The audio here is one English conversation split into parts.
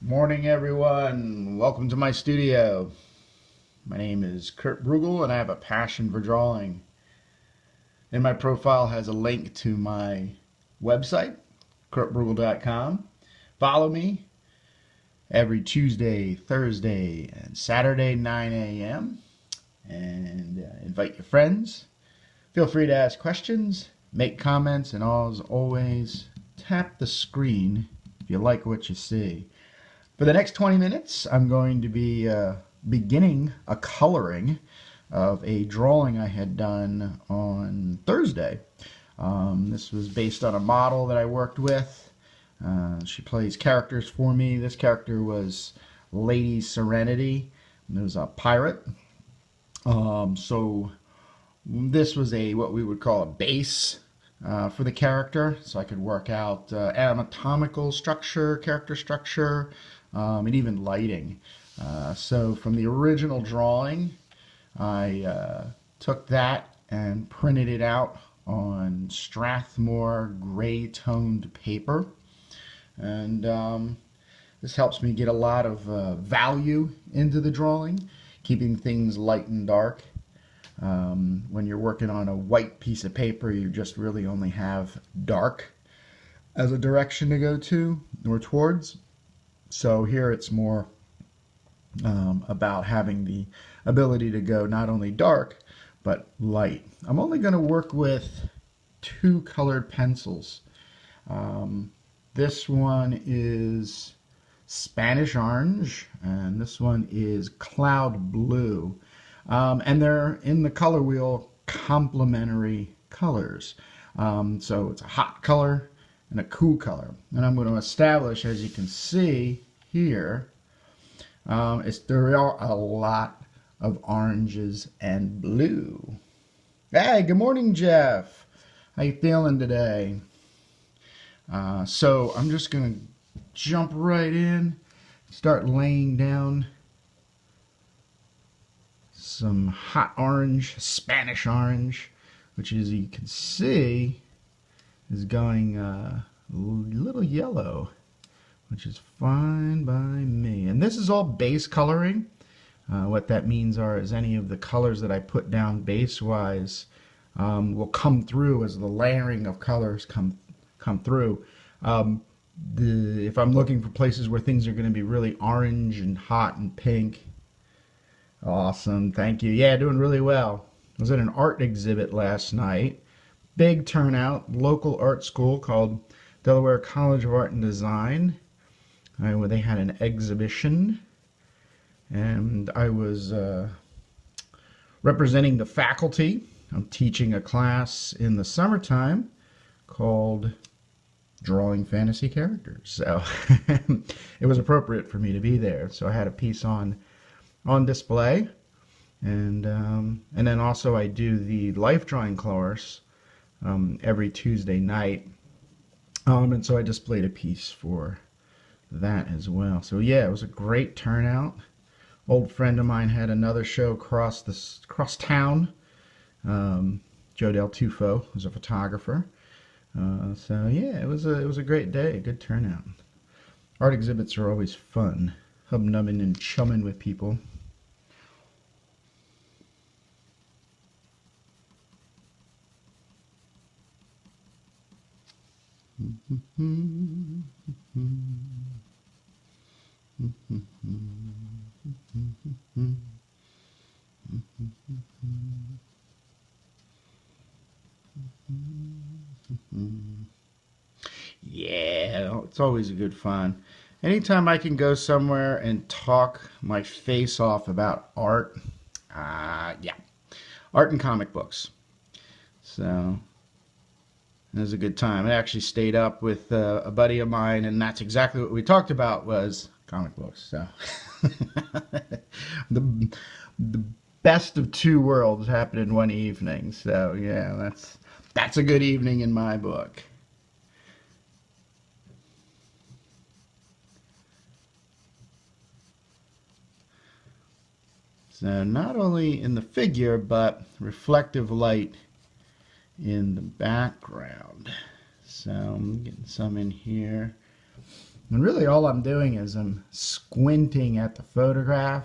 Morning, everyone. Welcome to my studio. My name is Kurt Brugel, and I have a passion for drawing. And my profile has a link to my website, kurtbrugel.com. Follow me every Tuesday, Thursday, and Saturday, 9 a.m. And invite your friends. Feel free to ask questions, make comments, and as always, tap the screen if you like what you see. For the next 20 minutes, I'm going to be beginning a coloring of a drawing I had done on Thursday. This was based on a model that I worked with. She plays characters for me. This character was Lady Serenity. It was a pirate. So this was what we would call a base for the character, so I could work out anatomical structure, character structure, and even lighting. So from the original drawing, I took that and printed it out on Strathmore gray toned paper, and this helps me get a lot of value into the drawing, keeping things light and dark. When you're working on a white piece of paper, you just really only have dark as a direction to go to or towards. So here it's more about having the ability to go not only dark, but light. I'm only going to work with two colored pencils. This one is Spanish orange, and this one is cloud blue. And they're in the color wheel complementary colors. So it's a hot color and a cool color. And I'm going to establish, as you can see here, there are a lot of oranges and blue. Hey, good morning, Jeff. How you feeling today? So I'm just going to jump right in, start laying down some hot orange, Spanish orange, which, as you can see, is going a little yellow, which is fine by me. And this is all base coloring. What that means is any of the colors that I put down base-wise will come through as the layering of colors come through. If I'm looking for places where things are going to be really orange and hot and pink. Awesome, thank you. Yeah, doing really well. I was at an art exhibit last night. Big turnout, local art school called Delaware College of Art and Design. Where they had an exhibition, and I was representing the faculty. I'm teaching a class in the summertime called Drawing Fantasy Characters. So it was appropriate for me to be there. So I had a piece on display, and then also I do the life drawing course every Tuesday night, and so I displayed a piece for that as well. So yeah, it was a great turnout. Old friend of mine had another show across town. Joe Del Tufo was a photographer. So yeah, it was a great day, a good turnout. Art exhibits are always fun, hobnobbing and chumming with people. Yeah, it's always a good fun. Anytime I can go somewhere and talk my face off about art, yeah, art and comic books. So it was a good time. I actually stayed up with a buddy of mine, and that's exactly what we talked about, was comic books. So the best of two worlds happened in one evening. So yeah, that's a good evening in my book. So not only in the figure, but reflective light in the background. So I'm getting some in here. And really all I'm doing is I'm squinting at the photograph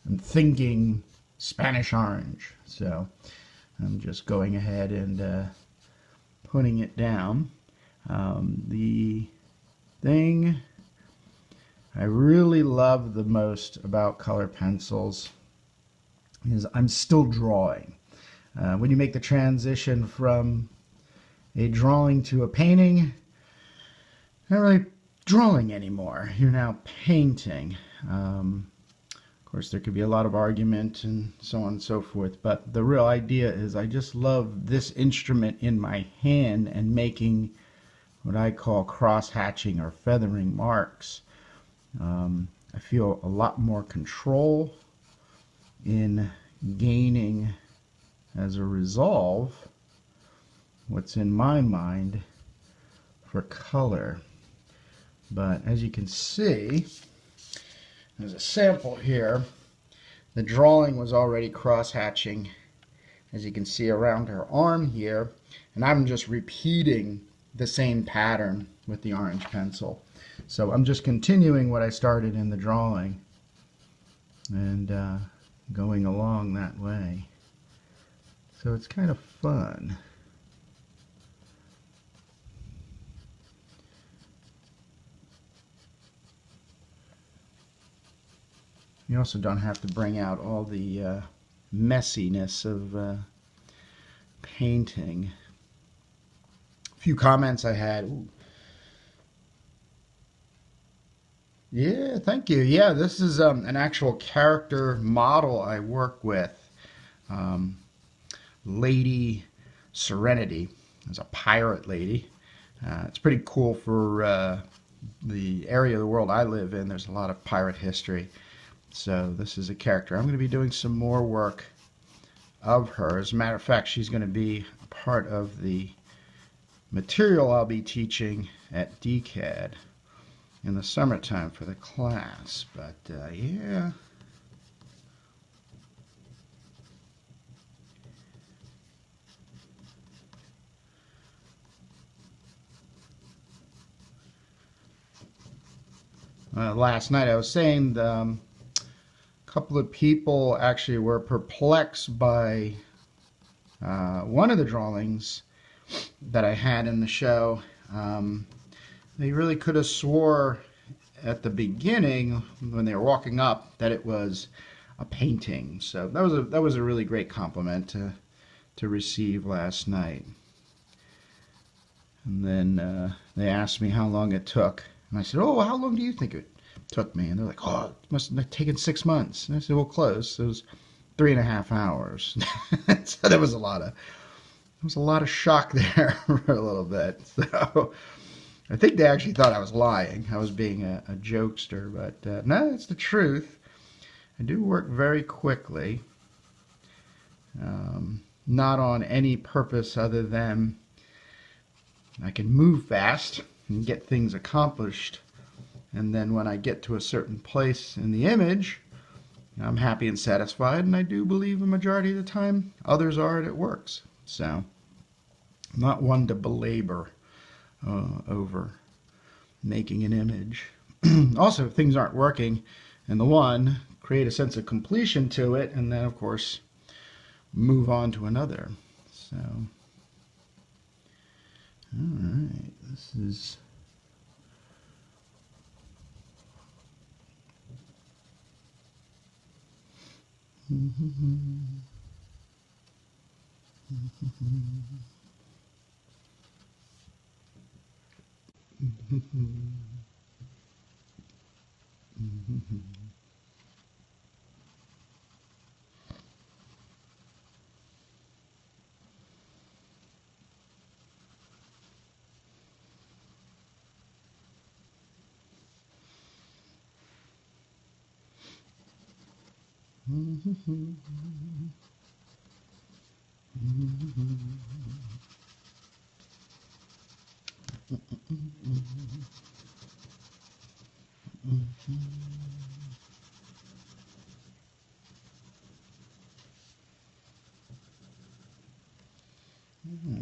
and thinking Spanish orange. So I'm just going ahead and putting it down. The thing I really love the most about color pencils is I'm still drawing. When you make the transition from a drawing to a painting, you're not really drawing anymore. You're now painting. Of course, there could be a lot of argument and so on and so forth, but the real idea is I just love this instrument in my hand and making what I call cross-hatching or feathering marks. I feel a lot more control in gaining as a resolve what's in my mind for color. But as you can see, there's a sample here. The drawing was already cross-hatching, as you can see, around her arm here, and I'm just repeating the same pattern with the orange pencil. So I'm just continuing what I started in the drawing and going along that way. So it's kind of fun. You also don't have to bring out all the messiness of painting. A few comments I had. Ooh. Yeah, thank you. Yeah, this is an actual character model I work with. Lady Serenity. It's a pirate lady. It's pretty cool for the area of the world I live in. There's a lot of pirate history. So this is a character. I'm going to be doing some more work of her. As a matter of fact, she's going to be a part of the material I'll be teaching at DCAD in the summertime for the class. But yeah. Last night I was saying a couple of people actually were perplexed by one of the drawings that I had in the show. They really could have swore at the beginning when they were walking up that it was a painting. So that was a really great compliment to receive last night. And then they asked me how long it took, and I said, "Oh, how long do you think it took me?" And they're like, "Oh, it must have taken 6 months." And I said, "Well, close. It was 3.5 hours." So there was a lot of shock there for a little bit. So I think they actually thought I was lying. I was being a jokester, but no, it's the truth. I do work very quickly, not on any purpose other than I can move fast and get things accomplished. And then when I get to a certain place in the image, I'm happy and satisfied, and I do believe a majority of the time others are, and it works. So I'm not one to belabor over making an image. Also, if things aren't working in the one, create a sense of completion to it, and then of course move on to another. So alright, this is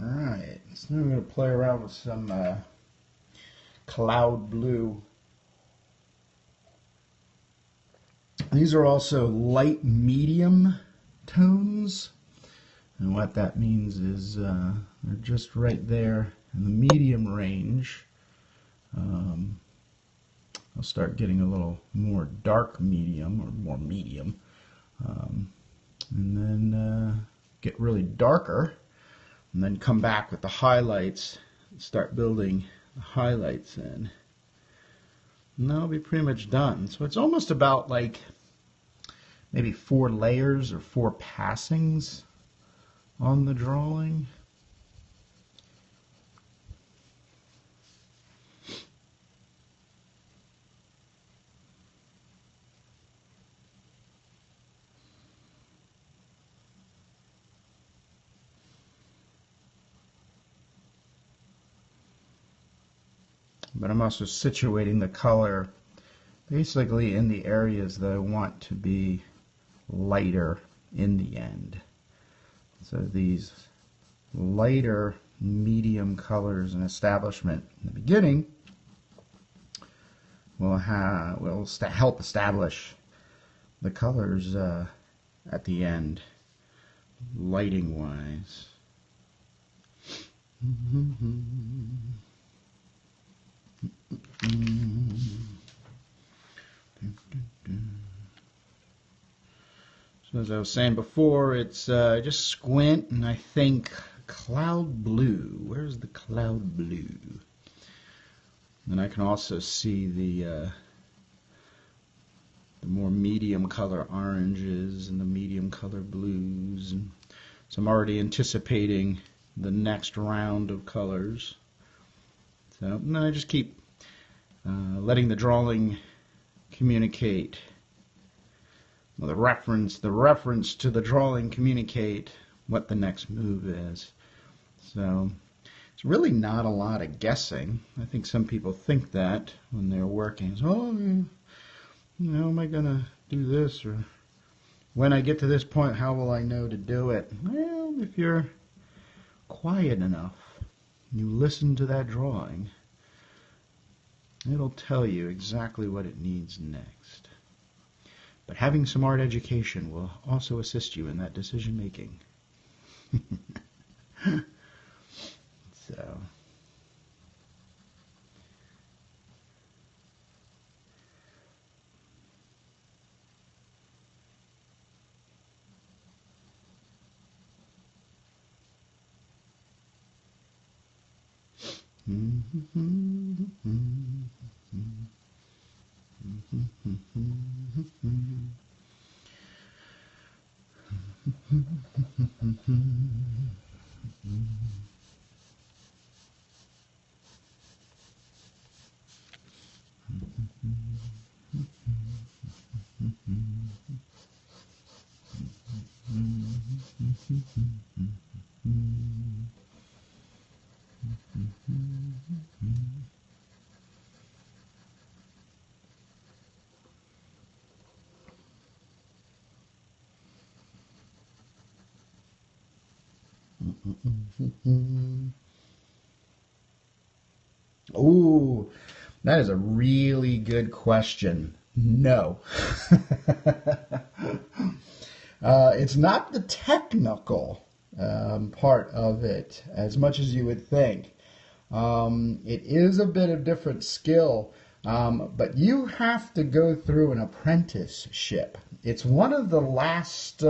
alright. So now I'm going to play around with some cloud blue These are also light medium tones. And what that means is they're just right there in the medium range. I'll start getting a little more dark medium, or more medium. And then get really darker, and then come back with the highlights and start building the highlights in. And that'll be pretty much done. So it's almost about like maybe 4 layers or 4 passings on the drawing. But I'm also situating the color basically in the areas that I want to be lighter in the end. So these lighter medium colors and establishment in the beginning will help establish the colors at the end, lighting wise. So as I was saying before, it's just squint and I think cloud blue. Where's the cloud blue? And I can also see the more medium color oranges and the medium color blues. And so I'm already anticipating the next round of colors. So and then I just keep letting the drawing communicate. Well, the reference to the drawing communicate what the next move is. So it's really not a lot of guessing. I think some people think that when they're working. So, oh, you know, am I gonna do this, or when I get to this point, how will I know to do it? Well, if you're quiet enough, you listen to that drawing, it'll tell you exactly what it needs next. But having some art education will also assist you in that decision making. So. Oh, that is a really good question. No. It's not the technical part of it as much as you would think. It is a bit of different skill, but you have to go through an apprenticeship. It's one of the last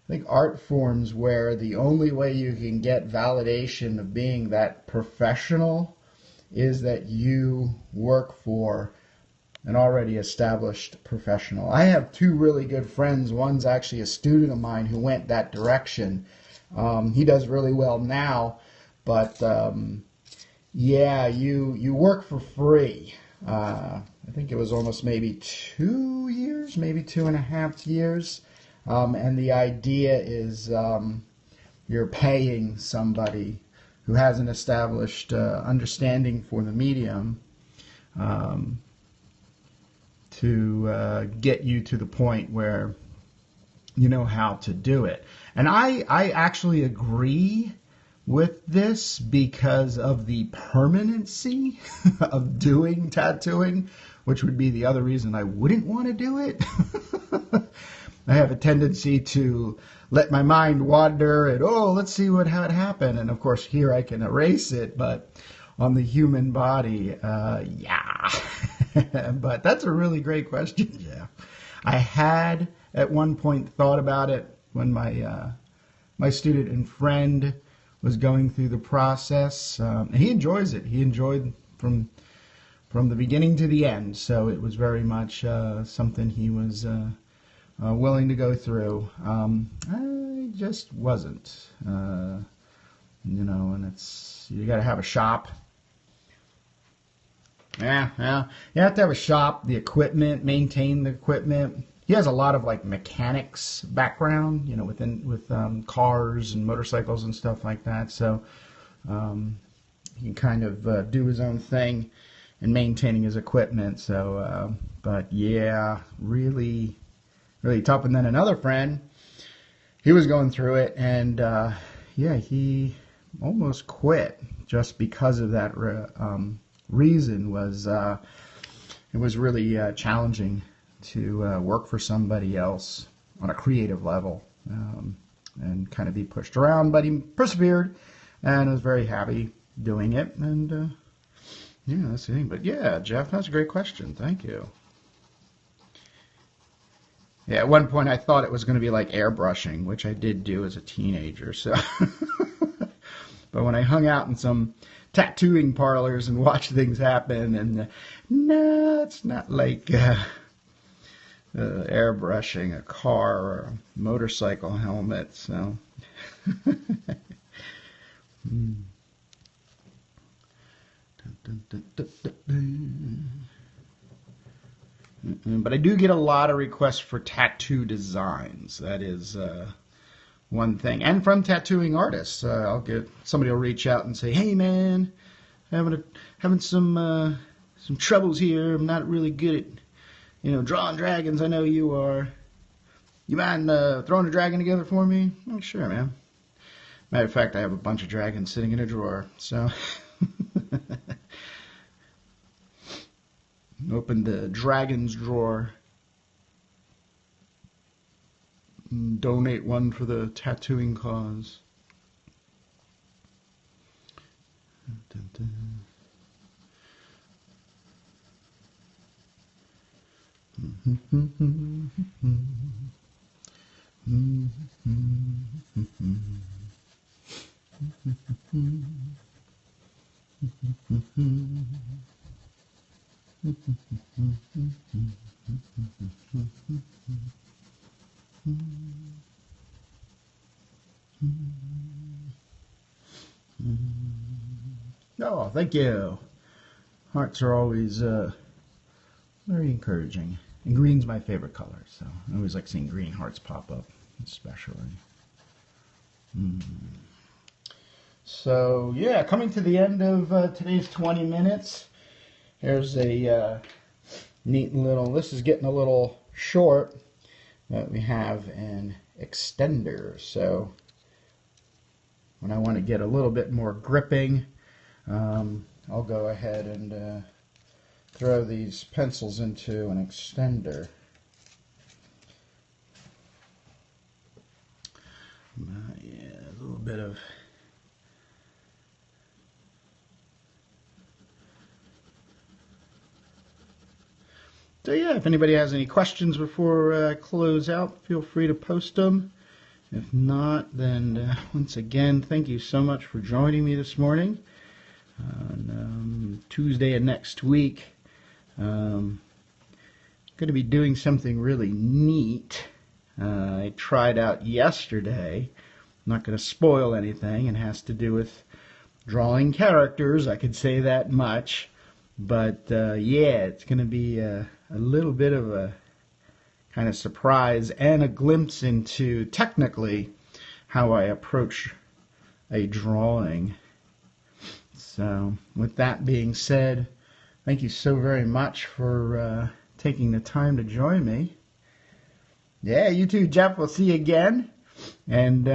I think art forms where the only way you can get validation of being that professional is that you work for an already established professional. I have 2 really good friends. One's actually a student of mine who went that direction. He does really well now, but yeah, you work for free. I think it was almost maybe 2 years, maybe 2.5 years. And the idea is you're paying somebody who has an established understanding for the medium to get you to the point where you know how to do it. And I actually agree with this because of the permanency of doing tattooing which would be the other reason I wouldn't want to do it. I have a tendency to let my mind wander and, oh, let's see how it happened. And of course, here I can erase it, but on the human body, yeah. But that's a really great question, Jeff. I had at one point thought about it when my student and friend was going through the process. And he enjoys it. He enjoyed from the beginning to the end. So it was very much something he was willing to go through. I just wasn't, and you got to have a shop. Yeah, you have to have a shop, the equipment, maintain the equipment. He has a lot of like mechanics background, with cars and motorcycles and stuff like that. So he can kind of do his own thing in maintaining his equipment. So, but yeah, really tough. And then another friend, he was going through it, and yeah, he almost quit just because of that reason. It was really challenging to work for somebody else on a creative level and kind of be pushed around, but he persevered and was very happy doing it. And yeah, that's the thing. But yeah, Jeff, that's a great question. Thank you. Yeah, at one point I thought it was going to be like airbrushing, which I did do as a teenager. So, but when I hung out in some tattooing parlors and watched things happen, and no, it's not like airbrushing a car or a motorcycle helmet. So, But I do get a lot of requests for tattoo designs. That is one thing. And from tattooing artists. Somebody will reach out and say, hey man, having some troubles here. I'm not really good at drawing dragons. I know you are. You mind throwing a dragon together for me? Oh, sure, man. Matter of fact, I have a bunch of dragons sitting in a drawer. So open the dragons drawer. Donate one for the tattooing cause. Dun, dun. Oh, thank you. Hearts are always very encouraging. And green's my favorite color, so I always like seeing green hearts pop up, especially. So, yeah, coming to the end of today's 20 minutes. Here's a neat little, this is getting a little short, but we have an extender. So when I want to get a little bit more gripping, I'll go ahead and throw these pencils into an extender. Yeah, a little bit of So yeah, if anybody has any questions before I close out, feel free to post them. If not, then once again, thank you so much for joining me this morning. On Tuesday of next week, I'm going to be doing something really neat. I tried out yesterday. I'm not going to spoil anything. It has to do with drawing characters. I could say that much. But yeah, it's going to be a little bit of a kind of surprise and a glimpse into technically how I approach a drawing. So with that being said, thank you so very much for taking the time to join me. Yeah, you too, Jeff. We'll see you again. And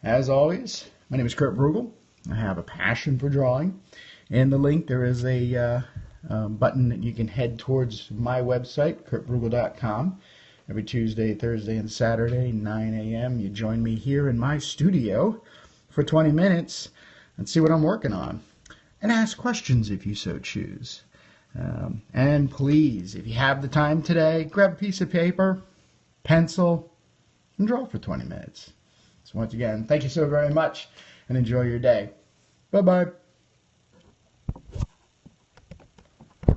as always, my name is Kurt Bruegel. I have a passion for drawing. In the link, there is a button that you can head towards my website, kurtbrugel.com. Every Tuesday, Thursday, and Saturday, 9 a.m., you join me here in my studio for 20 minutes and see what I'm working on. And ask questions if you so choose. And please, if you have the time today, grab a piece of paper, pencil, and draw for 20 minutes. So once again, thank you so very much, and enjoy your day. Bye-bye.